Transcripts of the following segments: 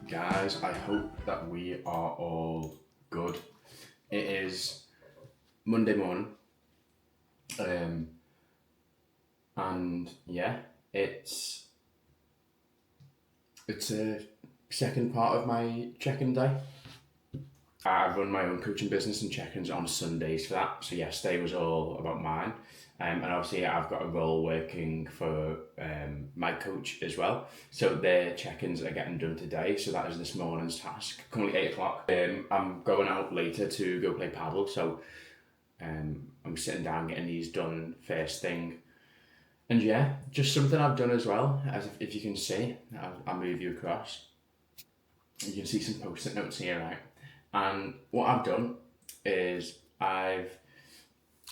Guys, I hope that we are all good. It is Monday morning, um, and yeah, it's a second part of my check-in day. I run my own coaching business and check-ins on Sundays for that. So yesterday was all about mine. And obviously I've got a role working for my coach as well. So their check-ins are getting done today. So that is this morning's task. Currently 8 o'clock. I'm going out later to go play paddle. So I'm sitting down getting these done first thing. And yeah, just something I've done as well. As if you can see, I'll move you across. You can see some post-it notes here, right? And what I've done is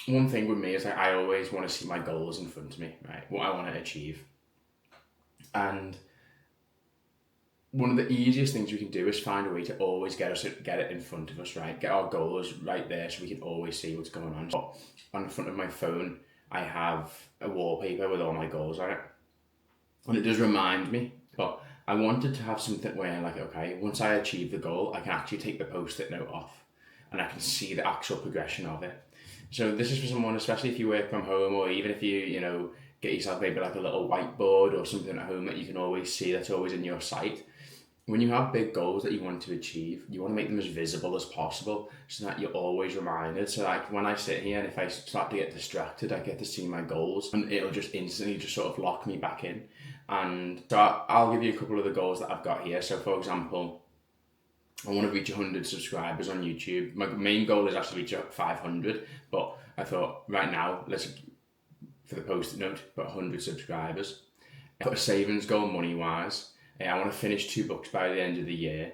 one thing with me is like I always want to see my goals in front of me, right? What I want to achieve. And one of the easiest things we can do is find a way to always get it in front of us, right? Get our goals right there so we can always see what's going on. But on the front of my phone, I have a wallpaper with all my goals on it. And it does remind me, but I wanted to have something where like, okay, once I achieve the goal, I can actually take the post-it note off and I can see the actual progression of it. So this is for someone, especially if you work from home or even if you get yourself maybe like a little whiteboard or something at home that you can always see that's always in your sight. When you have big goals that you want to achieve, you want to make them as visible as possible so that you're always reminded. So like when I sit here and if I start to get distracted, I get to see my goals and it'll just instantly just sort of lock me back in. And so I'll give you a couple of the goals that I've got here. So for example, I want to reach 100 subscribers on YouTube. My main goal is actually to reach 500, but I thought right now, for the post-it note, put 100 subscribers. I put a savings goal money-wise. I want to finish 2 books by the end of the year.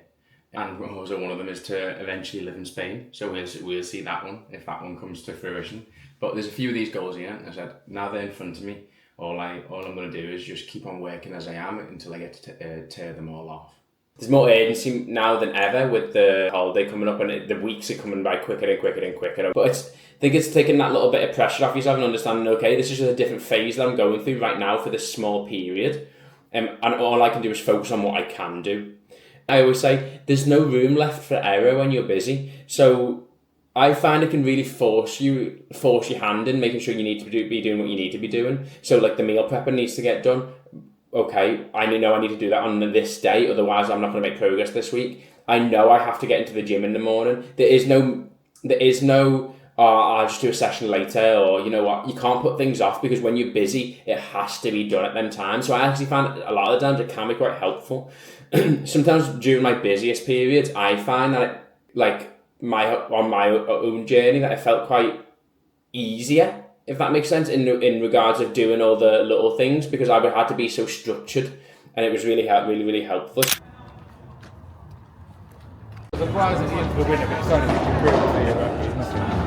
And also one of them is to eventually live in Spain. So we'll see that one, if that one comes to fruition. But there's a few of these goals here. I said, now they're in front of me. All I'm going to do is just keep on working as I am until I get to tear them all off. There's more urgency now than ever with the holiday coming up, and the weeks are coming by quicker and quicker and quicker. But I think it's taking that little bit of pressure off yourself and understanding, okay, this is just a different phase that I'm going through right now for this small period. And all I can do is focus on what I can do. I always say there's no room left for error when you're busy. So I find it can really force your hand in making sure you need to be doing what you need to be doing. So like the meal prepping needs to get done. Okay, I know I need to do that on this day, otherwise I'm not going to make progress this week. I know I have to get into the gym in the morning. There is no I'll just do a session later, or you know what, you can't put things off because when you're busy, it has to be done at them times. So I actually find a lot of the times it can be quite helpful. Sometimes during my busiest periods, I find that on my own journey that I felt quite easier, if that makes sense, in regards of doing all the little things, because I would have to be so structured, and it was really helpful. Surprised at the end of the winter, but it's only improved for you, right? It's nothing.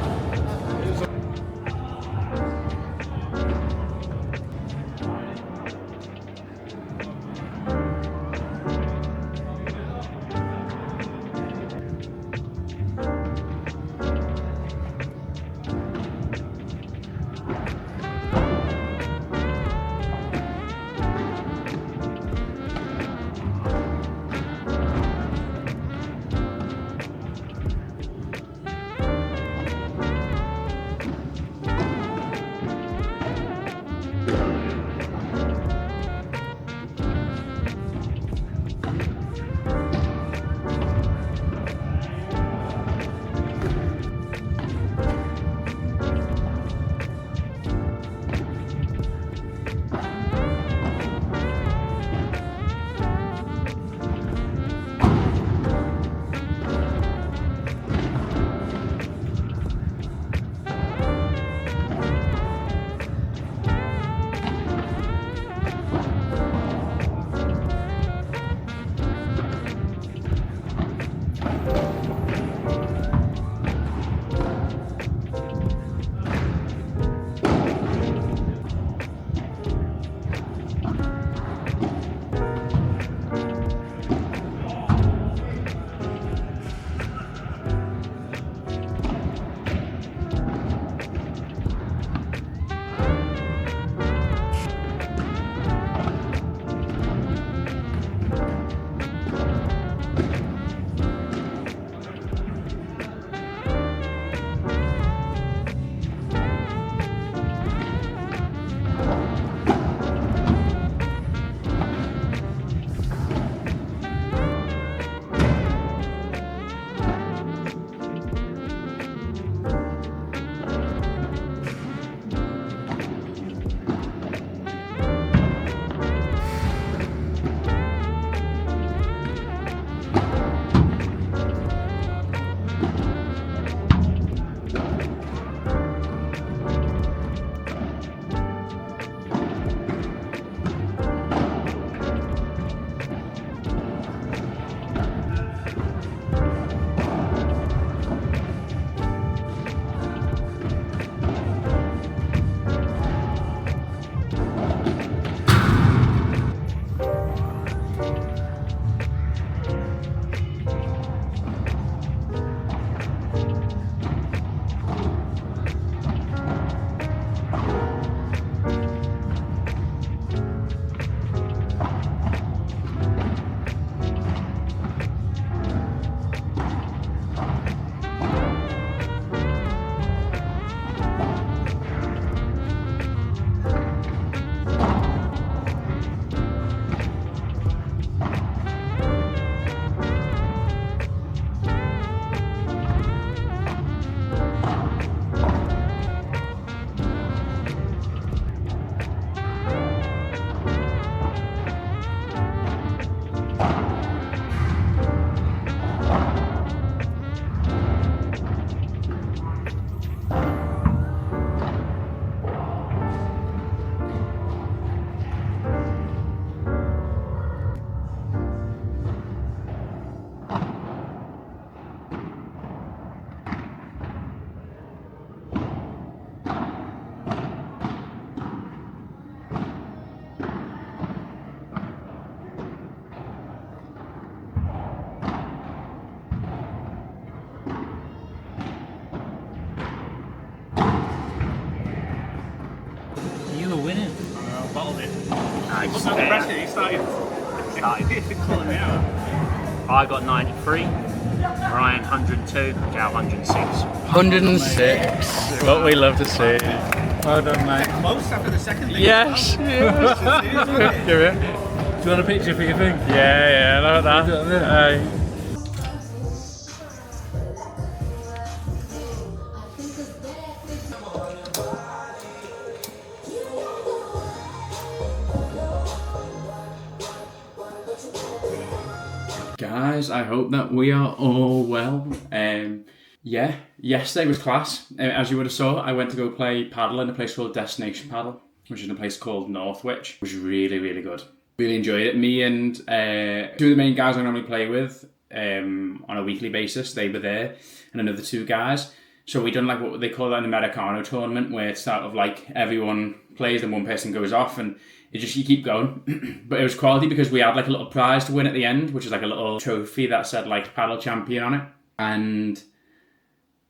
bottled it. Nice. What's under pressure? You started calling me out. I got 93. Ryan 102. Gal 106. 106. What we love to see. Well done, mate. Most after the second thing. Yes. Give it. Do you want a picture for your thing? Yeah, like that. Guys, I hope that we are all well. Yeah, yesterday was class. As you would have saw, I went to go play paddle in a place called Destination Paddle, which is in a place called Northwich. It was really, really good. Really enjoyed it. Me and two of the main guys I normally play with on a weekly basis, they were there, and another two guys. So we done like what they call an Americano tournament, where it's sort of like everyone plays and one person goes off, and you keep going. But it was quality because we had like a little prize to win at the end, which is like a little trophy that said like paddle champion on it. And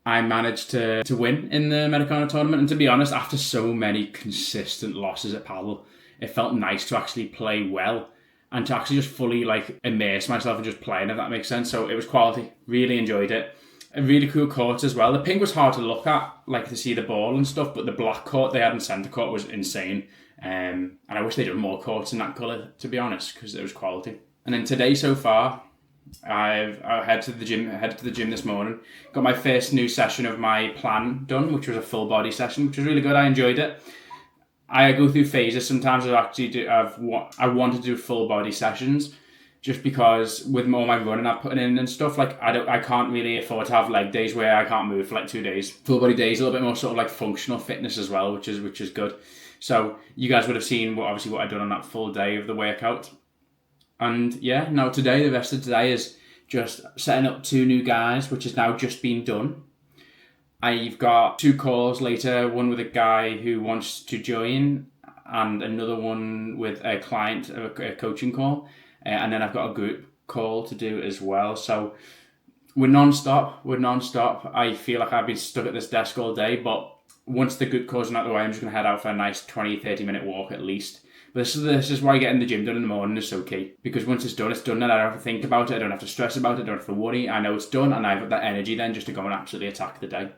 I managed to win in the Americano tournament. And to be honest, after so many consistent losses at paddle, it felt nice to actually play well and to actually just fully like immerse myself in just playing, if that makes sense. So it was quality. Really enjoyed it. A really cool court as well. The pink was hard to look at, like to see the ball and stuff, but the black court they had in centre court was insane. And I wish they'd done more courts in that colour, to be honest, because it was quality. And then today so far, I headed to the gym this morning. Got my first new session of my plan done, which was a full body session, which was really good. I enjoyed it. I go through phases. Sometimes I want to do full body sessions, just because with all my running I've put in and stuff, like I can't really afford to have leg days where I can't move for like 2 days. Full body days, a little bit more sort of like functional fitness as well, which is good. So you guys would have seen what I've done on that full day of the workout. And yeah, now today, the rest of today is just setting up 2 new guys, which has now just been done. I've got 2 calls later, one with a guy who wants to join and another one with a client, a coaching call. And then I've got a group call to do as well. So we're non-stop. I feel like I've been stuck at this desk all day, but once the group calls are out of the way, I'm just going to head out for a nice 20-30 minute walk at least. But this is why getting the gym done in the morning is so key. Because once it's done, and I don't have to think about it, I don't have to stress about it, I don't have to worry. I know it's done, and I've got that energy then just to go and absolutely attack the day.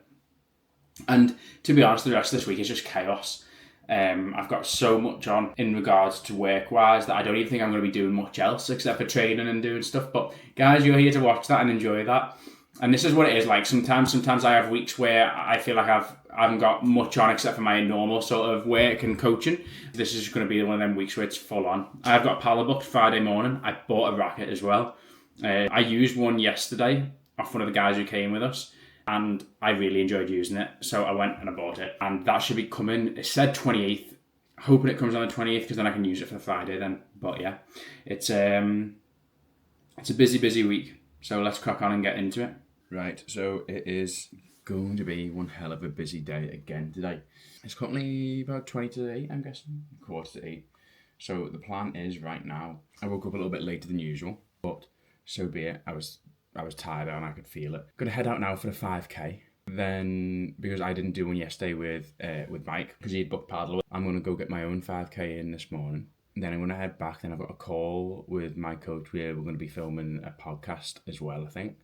And to be honest, the rest of this week is just chaos. I've got so much on in regards to work-wise that I don't even think I'm going to be doing much else except for training and doing stuff. But guys, you're here to watch that and enjoy that. And this is what it is like. Sometimes I have weeks where I feel like I haven't got much on except for my normal sort of work and coaching. This is going to be one of them weeks where it's full on. I've got paddle booked Friday morning. I bought a racket as well. I used one yesterday off one of the guys who came with us, and I really enjoyed using it. So I went and I bought it, and that should be coming. It said 28th. Hoping it comes on the 28th because then I can use it for Friday then. But yeah, it's a busy week. So let's crack on and get into it. Right, so it is going to be one hell of a busy day again today. It's currently about 20 to 8, I'm guessing, 7:45. So the plan is right now, I woke up a little bit later than usual, but so be it. I was tired and I could feel it. Gonna head out now for the 5k. Then, because I didn't do one yesterday with Mike, because he'd booked paddle, I'm gonna go get my own 5k in this morning. Then I'm gonna head back. Then I've got a call with my coach where we're gonna be filming a podcast as well, I think.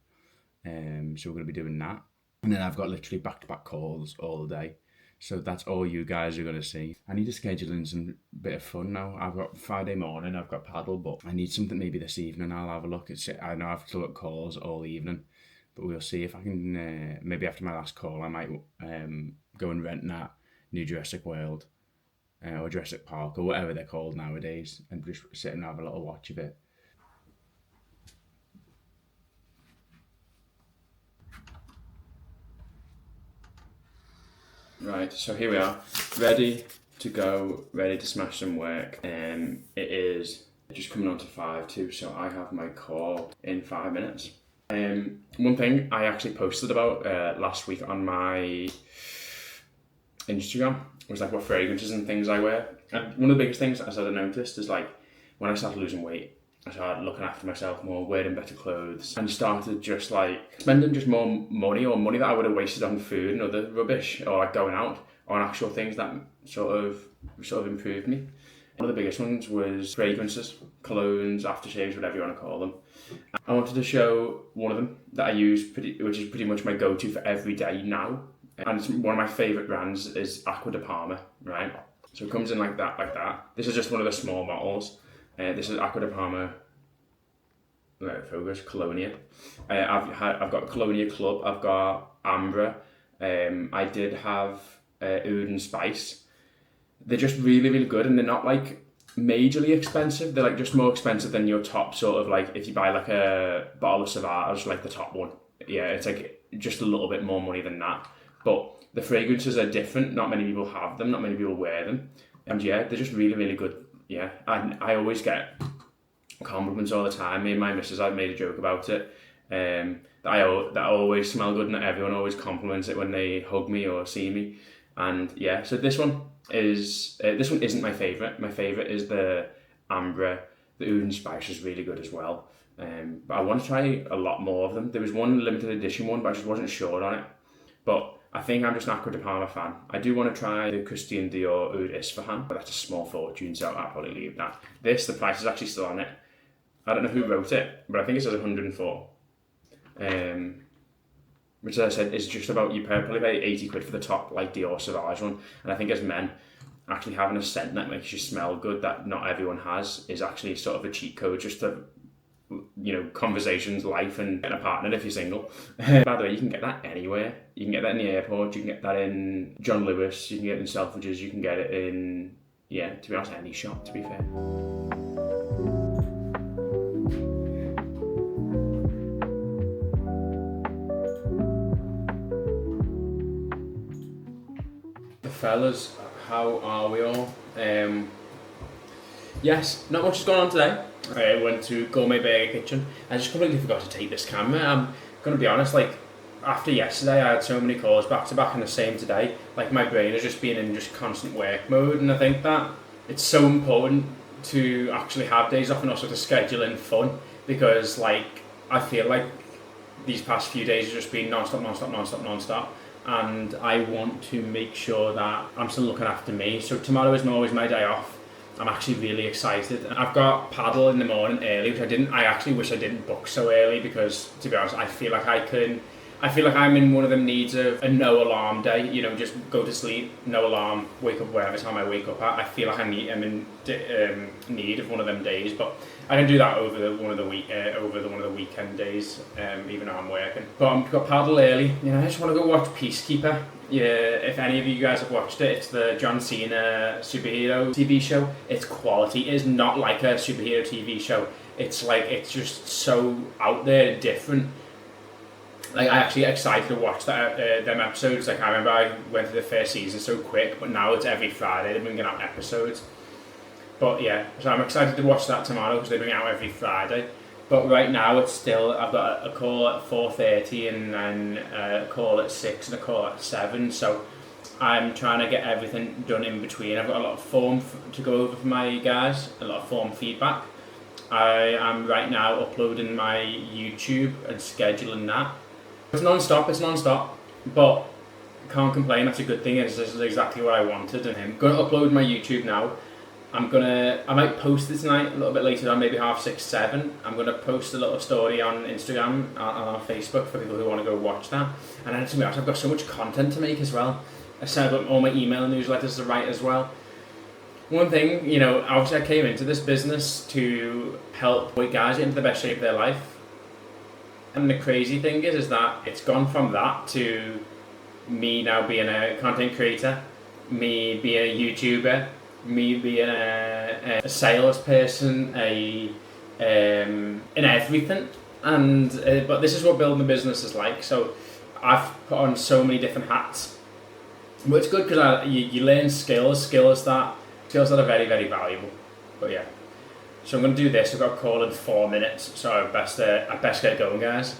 So we're going to be doing that. And then I've got literally back-to-back calls all day. So that's all you guys are going to see. I need to schedule in some bit of fun now. I've got Friday morning, I've got paddle, but I need something maybe this evening. I'll have a look. I know I've still got calls all evening, but we'll see if I can, maybe after my last call, I might go and rent that new Jurassic World or Jurassic Park or whatever they're called nowadays and just sit and have a little watch of it. Right, so here we are, ready to go, ready to smash some work. It is just coming on to 5 too, so I have my call in 5 minutes. One thing I actually posted about last week on my Instagram was like what fragrances and things I wear. And one of the biggest things, as I noticed, is like when I started losing weight, I started looking after myself more, wearing better clothes, and started just like spending just more money that I would have wasted on food and other rubbish, or like going out on actual things that sort of improved me. One of the biggest ones was fragrances, colognes, aftershaves, whatever you want to call them. I wanted to show one of them that I use, which is pretty much my go-to for every day now. And it's one of my favourite brands is Acqua di Parma, right? So it comes in like that. This is just one of the small models. This is Acqua di Parma. Focus Colonia. I've got Colonia Club. I've got Ambra. I did have Oud and Spice. They're just really, really good, and they're not like majorly expensive. They're like just more expensive than your top sort of like if you buy like a bottle of Sauvage, like the top one. Yeah, it's like just a little bit more money than that. But the fragrances are different. Not many people have them. Not many people wear them. And yeah, they're just really, really good. Yeah, and I always get compliments all the time. Me and my missus, I've made a joke about it. That I always smell good, and that everyone always compliments it when they hug me or see me. And yeah, so this one isn't my favourite. My favourite is the Ambra. The Oud and Spice is really good as well. But I want to try a lot more of them. There was one limited edition one, but I just wasn't sure on it. But I think I'm just an Acqua di Parma fan. I do want to try the Christian Dior Oud Isfahan, but that's a small fortune, so I'll probably leave that. The price is actually still on it. I don't know who wrote it, but I think it says 104. Which, as I said, is just about, you probably pay 80 quid for the top, like Dior Sauvage one. And I think as men, actually having a scent that makes you smell good, that not everyone has, is actually sort of a cheat code just to, conversations, life, and getting a partner if you're single. By the way, you can get that anywhere. You can get that in the airport, you can get that in John Lewis, you can get it in Selfridges, you can get it in, to be honest, any shop, to be fair. Fellas, how are we all? Yes, not much has gone on today. I went to Gourmet Burger Kitchen. I just completely forgot to take this camera. I'm going to be honest, like, after yesterday I had so many calls back to back and the same today. Like, my brain has just been in just constant work mode, and I think that it's so important to actually have days off and also to schedule in fun, because, like, I feel like these past few days have just been non-stop. And I want to make sure that I'm still looking after me. So tomorrow is always my day off. I'm actually really excited. I've got Padel in the morning early, which I actually wish I didn't book so early, because, to be honest, I feel like I'm in one of them needs of a no alarm day, just go to sleep, no alarm, wake up whatever time I wake up at. I feel like I'm in need of one of them days, but I can do that over one of the weekend days, even though I'm working. But I've got Padel early. I just want to go watch Peacekeeper. Yeah, if any of you guys have watched it, it's the John Cena superhero TV show. It's quality. It is not like a superhero TV show. It's just so out there and different. Like, I actually excited to watch them episodes. Like, I remember I went through the first season so quick, but now it's every Friday they're bringing out episodes. But yeah, so I'm excited to watch that tomorrow because they bring it out every Friday. But right now I've got a call at 4:30 and then a call at 6 and a call at 7. So I'm trying to get everything done in between. I've got a lot of form to go over for my guys, a lot of form feedback. I am right now uploading my YouTube and scheduling that. It's non-stop, but can't complain, that's a good thing. This is exactly what I wanted, and I'm going to upload my YouTube now. I might post it tonight, a little bit later on, maybe 6:30, 7. I'm going to post a little story on Instagram and on Facebook for people who want to go watch that. And then, to be honest, I've got so much content to make as well. I set up all my email newsletters to write as well. One thing, obviously I came into this business to help guys get into the best shape of their life. And the crazy thing is that it's gone from that to me now being a content creator, me being a YouTuber, me being a salesperson, in everything. And but this is what building a business is like. So I've put on so many different hats. But it's good because you learn skills that are very, very valuable. But yeah. So I'm going to do this. I've got a call in 4 minutes, so I best get going, guys.